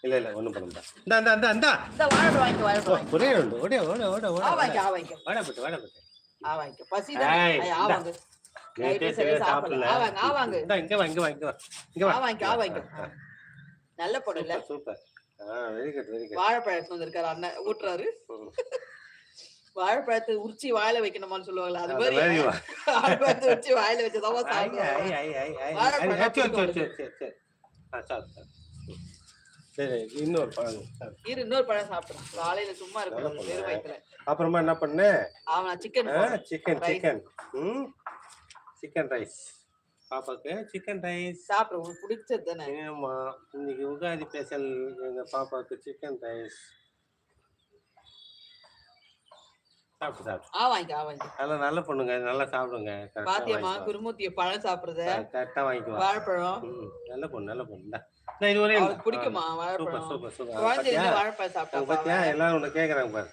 இல்ல இல்ல ஒண்ணும் பண்ண முடியாது. இந்தா ஒரே உண்டு ஓடே ஓட ஓட ஓட வாடப்பட்டு சாப்பிடல. இங்க வா இங்க வா இங்க வா இங்க வா நல்ல பொண்ணு இல்ல. Super. Very good very good. வாழைப்பழம் எடுத்து வந்திருக்காரு அண்ணன் ஊட்டுறாரு. வாழைப்பழத்தை உரிச்சி வாயில வைக்கணுமான்னு சொல்லுவாங்களா அது மாதிரி வாழைப்பழத்தை உரிச்சி வாயில வச்சுதான் சாப்பிடுவோம். சரி இன்னொரு பழம் இன்னொரு பழம் சாப்பிடுறோம். காலையில சும்மா இருக்கணும் வெறும் வயித்துல. அப்புறமா என்ன பண்ண அவன் சிக்கன் சிக்கன் ரைஸ் பாப்பாக்கு சிக்கன் ரைஸ் சாப்பிடு. உங்களுக்கு பிடிச்சது தானே. ஆமா இன்னைக்கு உகாதி ஸ்பெஷல் எங்க பாப்பாக்கு சிக்கன் ரைஸ். சாப்பிட்டு அதெல்லாம் நல்ல பொண்ணுங்க நல்லா சாப்பிடுங்க. பாத்தியம்மா குருமூர்த்திய பழம் சாப்பிடுறத கரெக்டா வாங்கிக்குவா. வாழைப்பழம் நல்ல பொண்ணு நல்ல பொண்ணு. இது ஒரே பிடிக்குமா வாழைப்பழம்? Super super super. வாழைப்பழம் சாப்பிட்டா எல்லாரும் உன்னை கேக்குறாங்க பாரு.